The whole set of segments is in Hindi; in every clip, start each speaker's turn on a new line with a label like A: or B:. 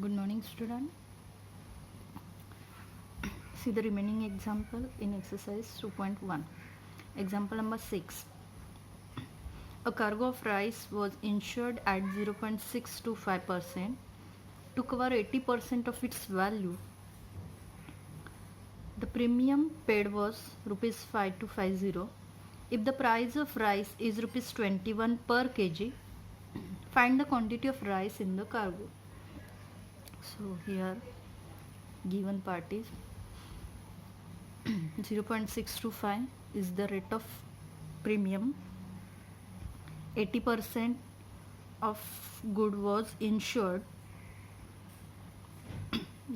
A: Good morning, student. See the remaining example in exercise 2.1. Example number 6. A cargo of rice was insured at 0.625% to cover 80% of its value. The premium paid was rupees 5250. If the price of rice is rupees 21 per kg, find the quantity of rice in the cargo. So here given part is 0.625 is the rate of premium. 80% of good was insured.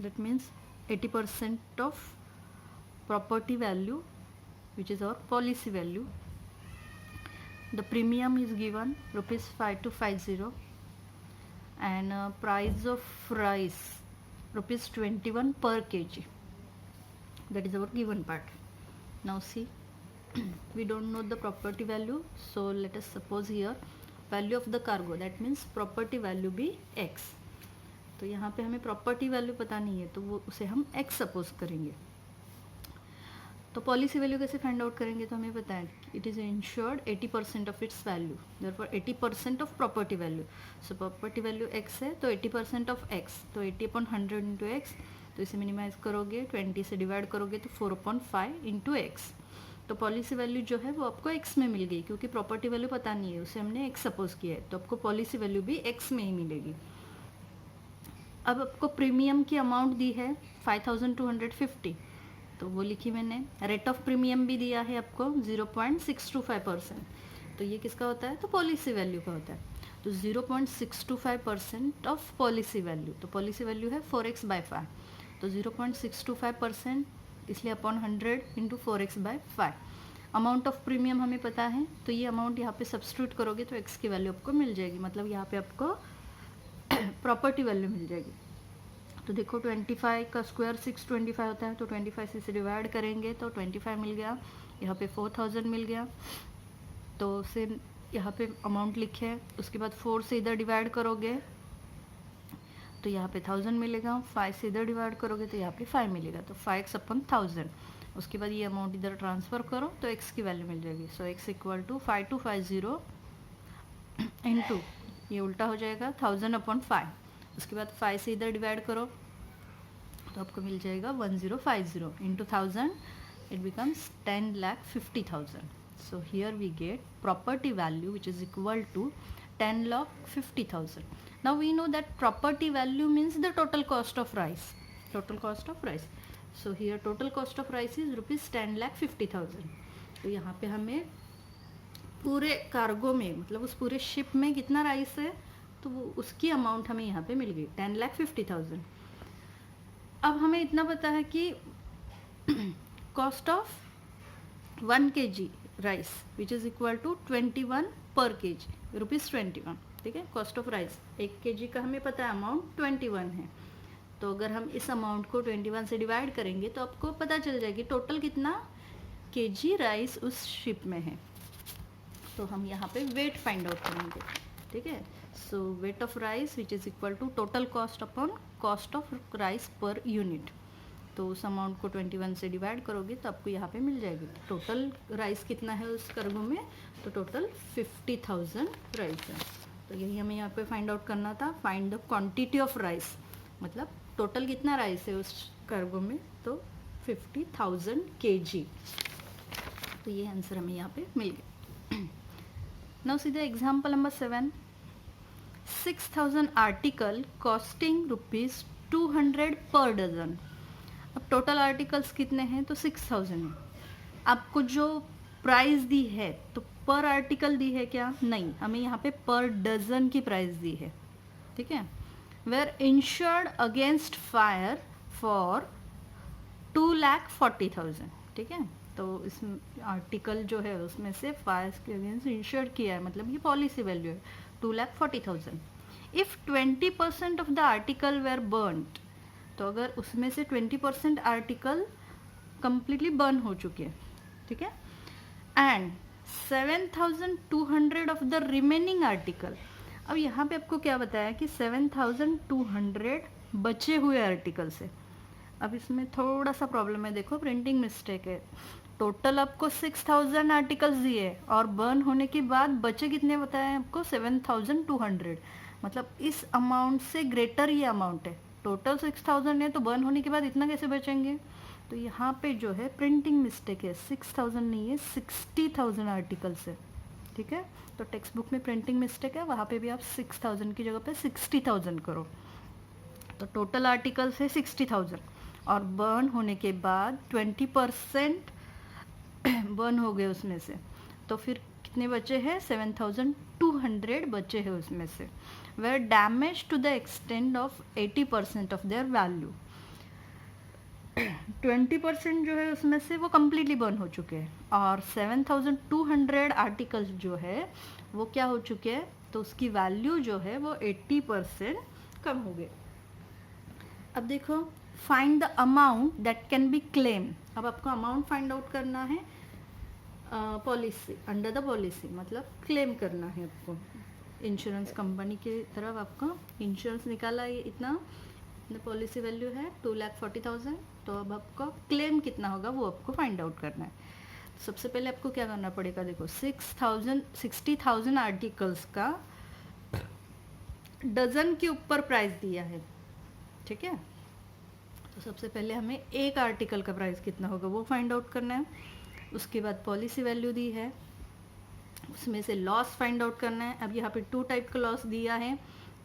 A: That means 80% of property value, which is our policy value. The premium is given rupees 5250 and price of rice rupees 21 per kg. That is our given part. Now see, we don't know the property value, so let us suppose here value of the cargo, that means property value be x. तो यहाँ पे हमें प्रॉपर्टी वैल्यू पता नहीं है, तो वो उसे हम x सपोज करेंगे. तो पॉलिसी वैल्यू कैसे फाइंड आउट करेंगे? तो हमें पता है it is insured 80% of its value, therefore 80% of property value. So property value x है, तो 80% ऑफ x, तो 80/100 इंटू एक्स. तो इसे मिनिमाइज करोगे, 20 से डिवाइड करोगे तो 4/5 इंटू एक्स. तो पॉलिसी वैल्यू जो है वो आपको x में मिल गई, क्योंकि प्रॉपर्टी वैल्यू पता नहीं है, उसे हमने x सपोज किया है, तो आपको पॉलिसी वैल्यू भी x में ही मिलेगी. अब आपको प्रीमियम की अमाउंट दी है 5250, तो वो लिखी मैंने. रेट ऑफ प्रीमियम भी दिया है आपको 0.625%, तो ये किसका होता है? तो पॉलिसी वैल्यू का होता है. तो 0.625% ऑफ पॉलिसी वैल्यू, तो पॉलिसी वैल्यू है 4x/5, तो 0.625% इसलिए upon 100 into 4x/5. Amount of premium हमें पता है, तो ये अमाउंट यहाँ पे सब्स्टिट्यूट करोगे तो x की वैल्यू आपको मिल जाएगी, मतलब यहाँ पे आपको प्रॉपर्टी वैल्यू मिल जाएगी. तो देखो 25 का स्क्वायर 625 होता है, तो 25 से इसे डिवाइड करेंगे तो 25 मिल गया, यहाँ पे 4000 मिल गया. तो से यहाँ पे अमाउंट लिखे है, उसके बाद 4 से इधर डिवाइड करोगे तो यहाँ पे 1000 मिलेगा. 5 से इधर डिवाइड करोगे तो यहाँ पे 5 मिलेगा, तो 5x/1000. उसके बाद ये अमाउंट इधर ट्रांसफ़र करो तो x की वैल्यू मिल जाएगी. सो x इक्वल टू 5250 इंटू, ये उल्टा हो जाएगा 1000/5. उसके बाद 5 से इधर डिवाइड करो तो आपको मिल जाएगा 1050 into 1000, it becomes 10,50,000. So here we get property value which is equal to 10,50,000. Now we know that property value means the total cost of rice. Total cost of rice. So here total cost of rice is rupees 10,50,000. तो यहाँ पे हमें पूरे कार्गो में, मतलब उस पूरे शिप में कितना राइस है, तो वो उसकी अमाउंट हमें यहाँ पे मिल गई 10,50,000. अब हमें इतना पता है कि cost of 1 kg rice which is equal to 21 per kg, rupees 21. ठीक है, कॉस्ट ऑफ राइस 1 kg का हमें पता है अमाउंट 21 है. तो अगर हम इस अमाउंट को 21 से डिवाइड करेंगे तो आपको पता चल जाएगी टोटल कितना kg राइस उस शिप में है. तो हम यहाँ पे वेट फाइंड आउट करेंगे. ठीक है, so weight of rice which is equal to total cost upon cost of rice per unit. तो उस अमाउंट को 21 से डिवाइड करोगे तो आपको यहाँ पे मिल जाएगी टोटल राइस कितना है उस कार्गो में, तो टोटल 50,000 राइस है. तो यही हमें यहाँ पे फाइंड आउट करना था. Find the quantity of rice, मतलब टोटल कितना राइस है उस कार्गो में, तो 50,000 kg. तो ये आंसर हमें यहाँ पे मिल गया. Now see the example number 7. 6,000 article costing rupees 200 per dozen. अब टोटल आर्टिकल्स कितने हैं, तो 6,000 है. आपको जो प्राइस दी है तो पर आर्टिकल दी है क्या? नहीं, हमें यहाँ पे पर डजन की प्राइस दी है. ठीक है, were insured against fire for 2,40,000. ठीक है, तो इस आर्टिकल जो है उसमें से फायर के अगेंस्ट इंश्योर्ड किया है, मतलब ये पॉलिसी वैल्यू है 2,40,000. If 20% of the article were burned, तो अगर उसमें से 20% आर्टिकल कंप्लीटली बर्न हो चुके हैं. ठीक है, and 7,200 of the remaining article, अब यहाँ पे आपको क्या बताया कि 7200 बचे हुए आर्टिकल से। अब इसमें थोड़ा सा प्रॉब्लम है, देखो प्रिंटिंग मिस्टेक है। टोटल आपको 6000 आर्टिकल्स दिए और बर्न होने के बाद बचे कितने बताए आपको 7200, मतलब इस अमाउंट से ग्रेटर ये अमाउंट है। टोटल 6000 है तो बर्न होने के बाद इतना कैसे बचेंगे? तो यहाँ पे जो है प्रिंटिंग मिस्टेक है, 6000 नहीं है 60,000 आर्टिकल्स है, ठीक है। तो टेक्स्ट बुक में प्रिंटिंग मिस्टेक है, वहाँ पे भी आप 6000 की जगह पे 60,000 करो। तो टोटल आर्टिकल्स है 60,000 और बर्न होने के बाद 20% बर्न हो गए उसमें से, तो फिर कितने बचे हैं? 7200 बचे हैं उसमें से। Were damage to the extent of 80% of their value. 20% जो है उसमें से वो कम्प्लीटली बर्न हो चुके हैं और 7200 आर्टिकल्स जो है वो क्या हो चुके हैं, तो उसकी वैल्यू जो है वो 80% कम हो गए। अब देखो, find the amount that can be claim. अब आपको अमाउंट फाइंड आउट करना है पॉलिसी, अंडर द पॉलिसी, मतलब क्लेम करना है आपको। इंश्योरेंस कंपनी की तरफ आपको इंश्योरेंस निकाला, ये इतना पॉलिसी वैल्यू है 2,40,000, तो अब आपको क्लेम कितना होगा वो आपको फाइंड आउट करना है। सबसे पहले आपको क्या करना पड़ेगा, देखो 60,000 आर्टिकल्स का डजन के ऊपर प्राइस दिया है, ठीक है। तो सबसे पहले हमें एक आर्टिकल का प्राइस कितना होगा वो फाइंड आउट करना है। उसके बाद पॉलिसी वैल्यू दी है, उसमें से लॉस फाइंड आउट करना है। अब यहाँ पे 2 टाइप का लॉस दिया है,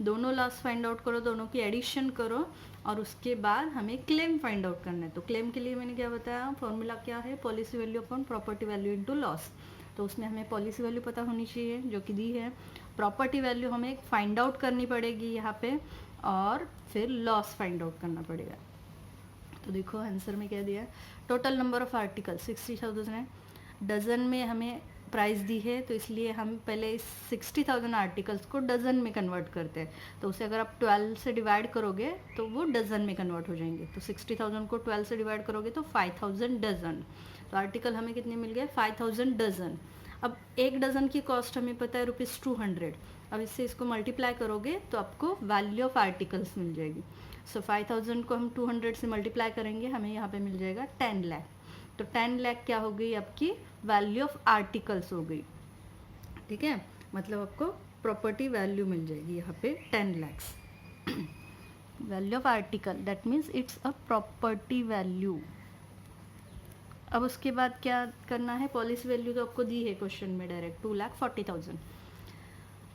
A: दोनों लॉस फाइंड आउट करो, दोनों की एडिशन करो और उसके बाद हमें क्लेम फाइंड आउट करना है। तो क्लेम के लिए मैंने क्या बताया, फॉर्मूला क्या है, policy value upon property value into loss. तो उसमें हमें पॉलिसी वैल्यू पता होनी चाहिए जो कि दी है, प्रॉपर्टी वैल्यू हमें फाइंड आउट करनी पड़ेगी यहाँ पे, और फिर लॉस फाइंड आउट करना पड़ेगा। तो देखो आंसर में क्या दिया है, टोटल नंबर ऑफ आर्टिकल 60,000 है, डजन में हमें प्राइस दी है, तो इसलिए हम पहले इस 60,000 आर्टिकल्स को डजन में कन्वर्ट करते हैं। तो उसे अगर आप 12 से डिवाइड करोगे तो वो डजन में कन्वर्ट हो जाएंगे। तो 60,000 को 12 से डिवाइड करोगे तो 5,000 डजन। तो आर्टिकल हमें कितने मिल गए, 5,000 डजन। अब एक डजन की कॉस्ट हमें पता है ₹200। अब इससे इसको मल्टीप्लाई करोगे तो आपको वैल्यू ऑफ आर्टिकल्स मिल जाएगी। सो 5,000 को हम 200 से मल्टीप्लाई करेंगे, हमें यहाँ पे मिल जाएगा 10 लाख। तो 10 लाख क्या हो गई, आपकी वैल्यू ऑफ आर्टिकल्स हो गई, ठीक है। मतलब आपको प्रॉपर्टी वैल्यू मिल जाएगी यहाँ पे 10 lakhs. Value of article that means it's a property value. अब उसके बाद क्या करना है, पॉलिसी वैल्यू तो आपको दी है क्वेश्चन में डायरेक्ट 2,40,000।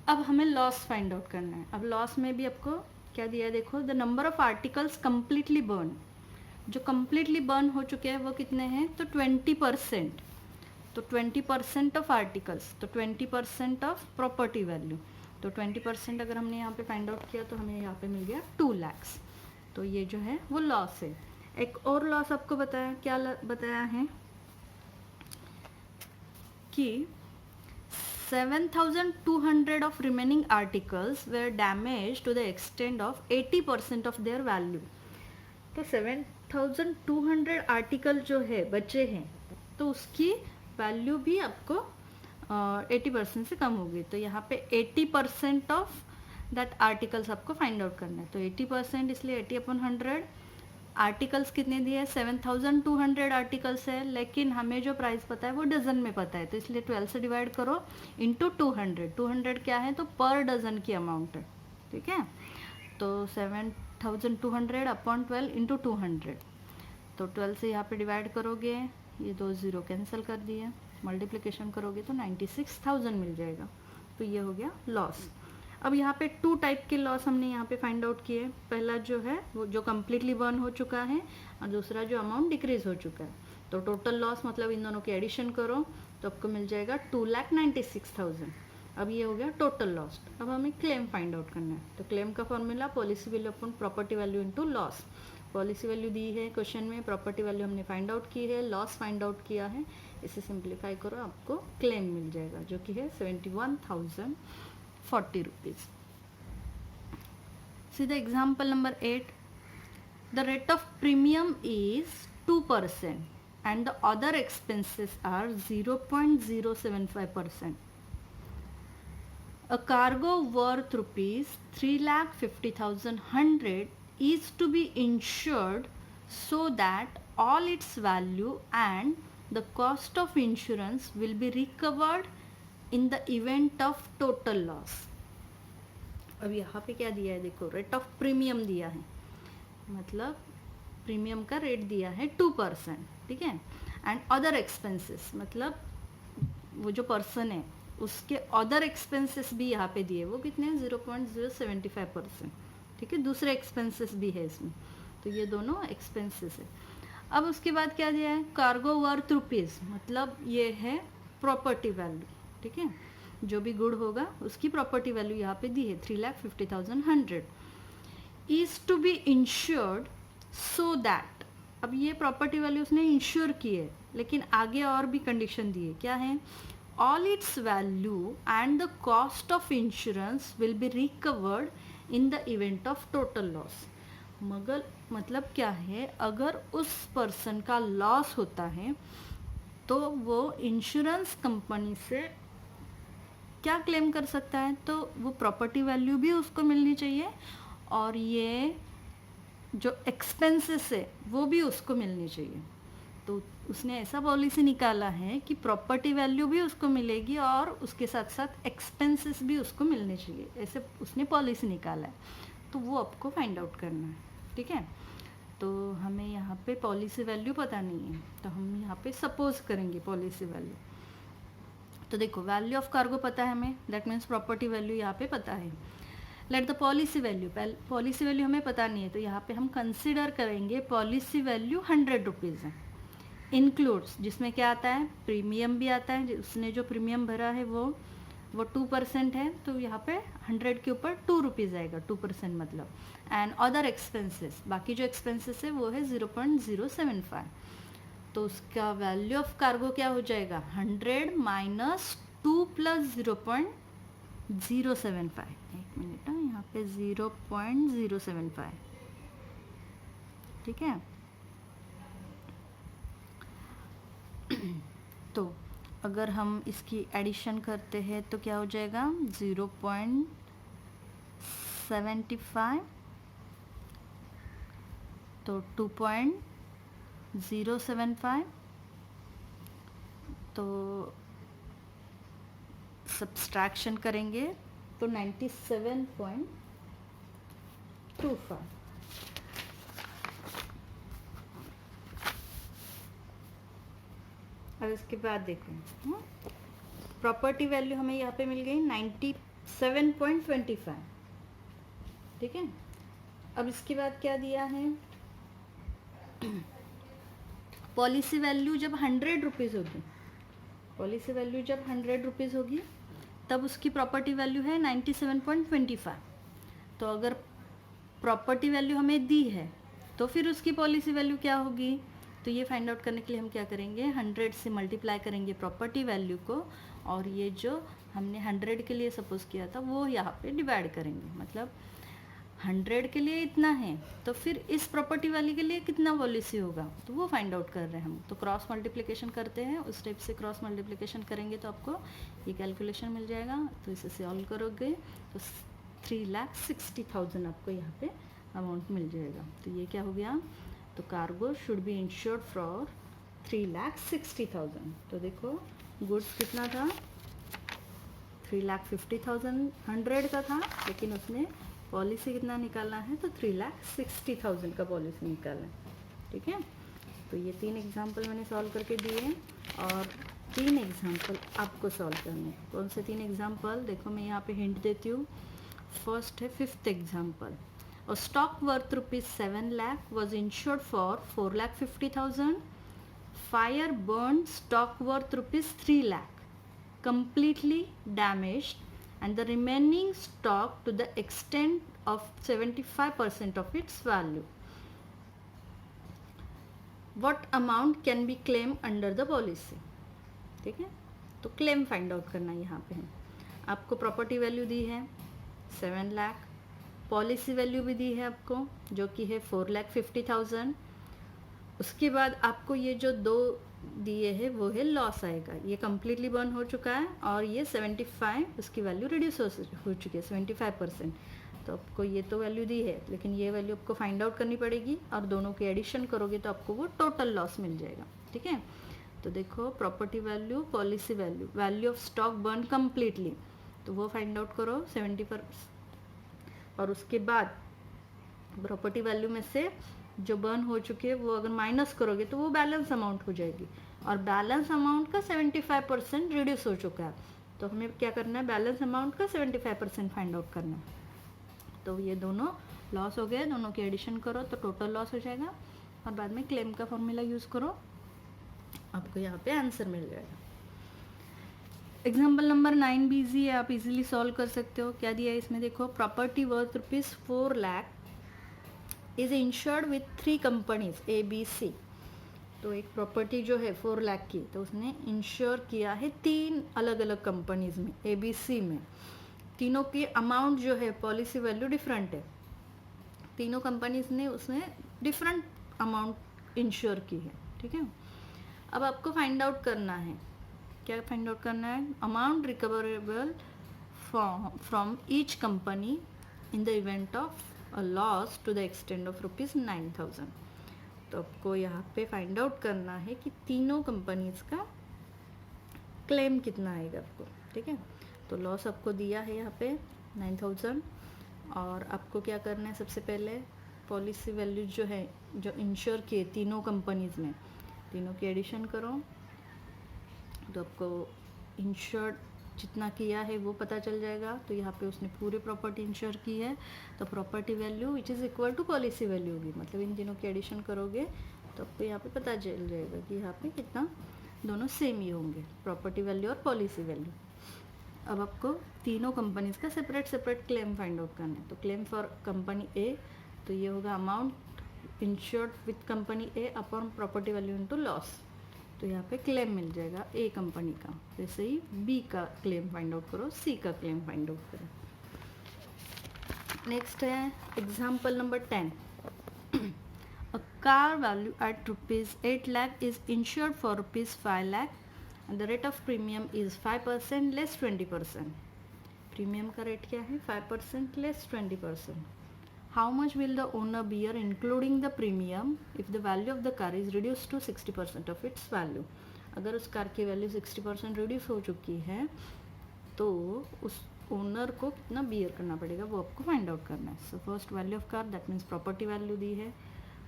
A: अब हमें लॉस फाइंड आउट करना है। अब लॉस में भी आपको क्या दिया है, देखो the number of articles completely burn. जो कम्प्लीटली बर्न हो चुके हैं वो कितने हैं, तो 20%। तो 20% ऑफ आर्टिकल्स, तो 20% ऑफ प्रॉपर्टी वैल्यू। तो 20% अगर हमने यहाँ पे फाइंड आउट किया तो हमें यहाँ पे मिल गया 2 लाख। तो ये जो है वो लॉस है। एक और लॉस आपको बताया, क्या बताया है कि 7,200 of remaining articles were damaged to the extent of 80% of their value। तो 7,200 आर्टिकल जो है बचे हैं, तो उसकी वैल्यू भी आपको 80% से कम होगी। तो यहाँ पे 80% ऑफ दैट आर्टिकल्स आपको फाइंड आउट करना है। तो 80% इसलिए 80/100। आर्टिकल्स कितने दिए, 7,200 आर्टिकल्स है, लेकिन हमें जो प्राइस पता है वो डजन में पता है, तो इसलिए 12 से डिवाइड करो इंटू 200। 200 क्या है, तो पर डजन की अमाउंट है, ठीक है। तो 7,200 अपॉन 12 इंटू 200। तो 12 से यहाँ पे डिवाइड करोगे, ये 2 0 कैंसिल कर दिए, मल्टीप्लिकेशन करोगे तो 96,000 मिल जाएगा। तो ये हो गया लॉस। अब यहाँ पे 2 टाइप के लॉस हमने यहाँ पे फाइंड आउट किए। पहला जो है वो जो कम्प्लीटली बर्न हो चुका है, और दूसरा जो अमाउंट डिक्रीज हो चुका है। तो टोटल लॉस मतलब इन दोनों की एडिशन करो तो आपको मिल जाएगा 2,96,000। अब ये हो गया टोटल लॉस। अब हमें क्लेम फाइंड आउट करना है। तो क्लेम का formula policy value upon property value into loss. Policy value दी है क्वेश्चन में, प्रॉपर्टी वैल्यू हमने फाइंड आउट की है, लॉस फाइंड आउट किया है। इसे सिंप्लीफाई करो, आपको क्लेम मिल जाएगा जो कि है 71,040 rupees. See the example number 8. The rate of premium is 2% and the other expenses are 0.075%. A cargo worth rupees 3,50,100 is to be insured so that all its value and the cost of insurance will be recovered in the event of total loss. अब यहाँ पे क्या दिया है देखो, रेट ऑफ प्रीमियम दिया है, मतलब प्रीमियम का रेट दिया है 2%, ठीक है. एंड अदर एक्सपेंसेस, मतलब वो जो पर्सन है उसके अदर एक्सपेंसेस भी यहाँ पे दिए, वो कितने हैं 0.075%, ठीक है. दूसरे एक्सपेंसेस भी है इसमें, तो ये दोनों एक्सपेंसेस है. अब उसके बाद क्या दिया है, कार्गो वर्थ रुपीज़, मतलब ये है प्रॉपर्टी वैल्यू, ठीक है. जो भी गुड होगा उसकी प्रॉपर्टी वैल्यू यहाँ पे दी है 3,50,100 is to be insured so that. अब ये प्रॉपर्टी वैल्यू उसने इंश्योर की है, लेकिन आगे और भी कंडीशन दी है. क्या है, all its value and the cost of insurance will be recovered in the event of total loss. मगर मतलब क्या है, अगर उस पर्सन का लॉस होता है तो वो इंश्योरेंस कंपनी से क्या क्लेम कर सकता है, तो वो प्रॉपर्टी वैल्यू भी उसको मिलनी चाहिए और ये जो एक्सपेंसेस है वो भी उसको मिलनी चाहिए. तो उसने ऐसा पॉलिसी निकाला है कि प्रॉपर्टी वैल्यू भी उसको मिलेगी और उसके साथ साथ एक्सपेंसेस भी उसको मिलने चाहिए, ऐसे उसने पॉलिसी निकाला है. तो वो आपको फाइंड आउट करना है, ठीक है. तो हमें यहाँ पे पॉलिसी वैल्यू पता नहीं है, तो हम यहाँ पे सपोज करेंगे पॉलिसी वैल्यू. तो देखो, वैल्यू ऑफ कार्गो पता है हमें, दैट मीन्स प्रॉपर्टी वैल्यू यहाँ पे पता है. Let the policy value, policy value हमें पता नहीं है, तो यहाँ पे हम कंसिडर करेंगे पॉलिसी वैल्यू 100 रुपीज़ है. इंक्लूड्स, जिसमें क्या आता है, प्रीमियम भी आता है, उसने जो प्रीमियम भरा है वो 2% है, तो यहाँ पे 100 के ऊपर 2 रुपीज़ आएगा, 2% मतलब. एंड अदर एक्सपेंसेस, बाकी जो एक्सपेंसेस है वो है 0.075. तो उसका वैल्यू ऑफ कार्गो क्या हो जाएगा, 100 माइनस 2 प्लस 0.075. एक मिनट, यहाँ पे 0.075, ठीक है. तो अगर हम इसकी एडिशन करते हैं तो क्या हो जाएगा, 0.75, तो 2.075, तो सब्सट्रैक्शन करेंगे तो 97.25. अब इसके बाद देखो, प्रॉपर्टी वैल्यू हमें यहाँ पे मिल गई 97.25, ठीक है. अब इसके बाद क्या दिया है, पॉलिसी वैल्यू जब 100 रुपीज़ होगी, पॉलिसी वैल्यू जब 100 रुपीज़ होगी तब उसकी प्रॉपर्टी वैल्यू है 97.25. तो अगर प्रॉपर्टी वैल्यू हमें दी है तो फिर उसकी पॉलिसी वैल्यू क्या होगी, तो ये फाइंड आउट करने के लिए हम क्या करेंगे, 100 से मल्टीप्लाई करेंगे प्रॉपर्टी वैल्यू को, और ये जो हमने 100 के लिए सपोज किया था वो यहाँ पे डिवाइड करेंगे. मतलब 100 के लिए इतना है, तो फिर इस प्रॉपर्टी वैल्यू के लिए कितना पॉलिसी होगा, तो वो फाइंड आउट कर रहे हैं हम. तो क्रॉस मल्टीप्लिकेशन करते हैं, उस टाइप से क्रॉस मल्टीप्लिकेशन करेंगे तो आपको ये कैलकुलेशन मिल जाएगा. तो इसे सॉल्व करोगे तो 3,60,000 आपको यहाँ पे अमाउंट मिल जाएगा. तो ये क्या हो गया, तो cargo should be insured for 3,60,000. तो देखो, गुड्स कितना था, 3,50,000 100 का था, लेकिन उसने पॉलिसी कितना निकालना है, तो 3,60,000 का पॉलिसी निकालना है, ठीक है. तो ये 3 एग्जाम्पल मैंने सॉल्व करके दिए हैं और 3 एग्जाम्पल आपको सॉल्व करने हैं. कौन से 3 एग्जाम्पल, देखो मैं यहाँ पे हिंट देती हूँ. फर्स्ट है 5th example, A stock worth rupees 7 lakh was insured for 4,50,000. Fire burned stock worth rupees 3 lakh, completely damaged, and the remaining stock to the extent of 75% of its value. What amount can be claimed under the policy? ठीक है, तो क्लेम फाइंड आउट करना यहाँ पे है. आपको प्रॉपर्टी वैल्यू दी है 7 लाख, पॉलिसी वैल्यू भी दी है आपको जो कि है 4,50,000. उसके बाद आपको ये जो 2 दिए हैं वो है लॉस आएगा। ये कम्प्लीटली बर्न हो चुका है और ये 75 उसकी वैल्यू रिड्यूस हो चुकी है 75%। तो आपको ये तो वैल्यू दी है, लेकिन ये वैल्यू आपको फाइंड आउट करनी पड़ेगी और दोनों की एडिशन करोगे तो आपको वो टोटल लॉस मिल जाएगा। ठीक है, तो देखो property value, policy value, value of stock burn completely, तो वो फाइंड आउट करो 70%। और उसके बाद प्रॉपर्टी वैल्यू में से जो बर्न हो चुके हैं वो अगर माइनस करोगे तो वो बैलेंस अमाउंट हो जाएगी, और बैलेंस अमाउंट का 75% रिड्यूस हो चुका है। तो हमें क्या करना है, बैलेंस अमाउंट का 75% फाइंड आउट करना है। तो ये दोनों लॉस हो गए, दोनों की एडिशन करो तो टोटल लॉस हो जाएगा, और बाद में क्लेम का फॉर्मूला यूज़ करो, आपको यहाँ पे आंसर मिल जाएगा। एग्जाम्पल नंबर 9 भी ईजी है, आप इजीली सॉल्व कर सकते हो। क्या दिया है इसमें, देखो property worth ₹4 lakh is insured with 3 companies ABC। तो एक प्रॉपर्टी जो है 4 लाख की, तो उसने इंश्योर किया है 3 अलग अलग कंपनीज में ABC में। तीनों की अमाउंट जो है, पॉलिसी वैल्यू डिफरेंट है, तीनों कंपनीज ने उसमें डिफरेंट अमाउंट इंश्योर की है। ठीक है, अब आपको फाइंड आउट करना है, क्या फाइंड आउट करना है, amount recoverable from each company in the event of a loss to the extent of ₹9,000। तो आपको यहाँ पे फाइंड आउट करना है कि तीनों कंपनीज का क्लेम कितना आएगा आपको। ठीक है, तो लॉस आपको दिया है यहाँ पे 9,000, और आपको क्या करना है, सबसे पहले पॉलिसी वैल्यू जो है, जो इंश्योर किए तीनों कंपनीज में, तीनों की एडिशन करो तो आपको इंश्योर्ड जितना किया है वो पता चल जाएगा। तो यहाँ पे उसने पूरे प्रॉपर्टी इंश्योर की है, तो property value which is equal to policy value होगी, मतलब इन तीनों की एडिशन करोगे तो आपको यहाँ पे पता चल जाएगा कि यहाँ पे कितना, दोनों सेम ही होंगे, प्रॉपर्टी वैल्यू और पॉलिसी वैल्यू। अब आपको तीनों कंपनीज का सेपरेट क्लेम फाइंड आउट करना है। तो क्लेम फॉर कंपनी ए, तो ये होगा amount insured with company A upon property value into loss. तो यहाँ पे क्लेम मिल जाएगा ए कंपनी का, जैसे ही बी का क्लेम फाइंड आउट करो, सी का क्लेम फाइंड आउट करो। नेक्स्ट है example number 10। A car value at ₹8 lakh is insured for ₹5 lakh and the rate of premium is 5% less 20%. Premium का रेट क्या है, 5% less 20%. How much will the owner bear including the premium if the value of the car is reduced to 60% of its value? अगर उस कार की वैल्यू 60% रिड्यूस हो चुकी है तो उस ओनर को कितना बियर करना पड़ेगा वो आपको फाइंड आउट करना है। So first value of car, that means property value दी है,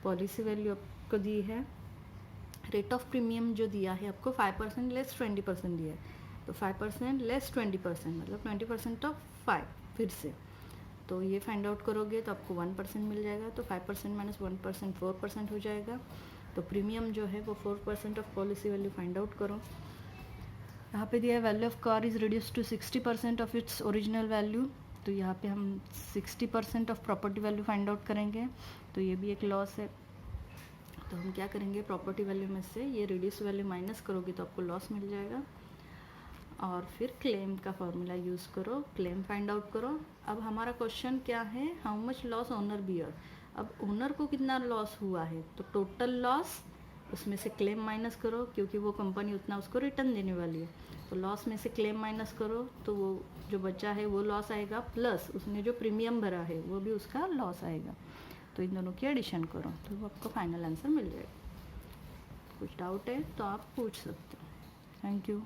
A: पॉलिसी वैल्यू आपको दी है, रेट ऑफ प्रीमियम जो दिया है आपको 5% लेस 20% दिया है, तो 5% लेस 20% मतलब 20% ऑफ 5 फिर से, तो ये फाइंड आउट करोगे तो आपको 1% मिल जाएगा। तो 5% माइनस 1% 4% हो जाएगा। तो प्रीमियम जो है वो 4% of policy value find out करो। यहाँ पे दिया है value of car is reduce to 60% of its original value, तो यहाँ पे हम 60% of property value find out करेंगे, तो ये भी एक लॉस है। तो हम क्या करेंगे, प्रॉपर्टी वैल्यू में से ये रिड्यूस वैल्यू माइनस करोगे तो आपको लॉस मिल जाएगा, और फिर क्लेम का फॉर्मूला यूज़ करो, क्लेम फाइंड आउट करो। अब हमारा क्वेश्चन क्या है, how much loss owner bear. अब ओनर को कितना लॉस हुआ है, तो टोटल लॉस उसमें से क्लेम माइनस करो, क्योंकि वो कंपनी उतना उसको रिटर्न देने वाली है, तो लॉस में से क्लेम माइनस करो तो वो जो बचा है वो लॉस आएगा, प्लस उसने जो प्रीमियम भरा है वो भी उसका लॉस आएगा। तो इन दोनों की एडिशन करो तो वो आपको फाइनल आंसर मिल जाएगा। कुछ डाउट है तो आप पूछ सकते हो। Thank you.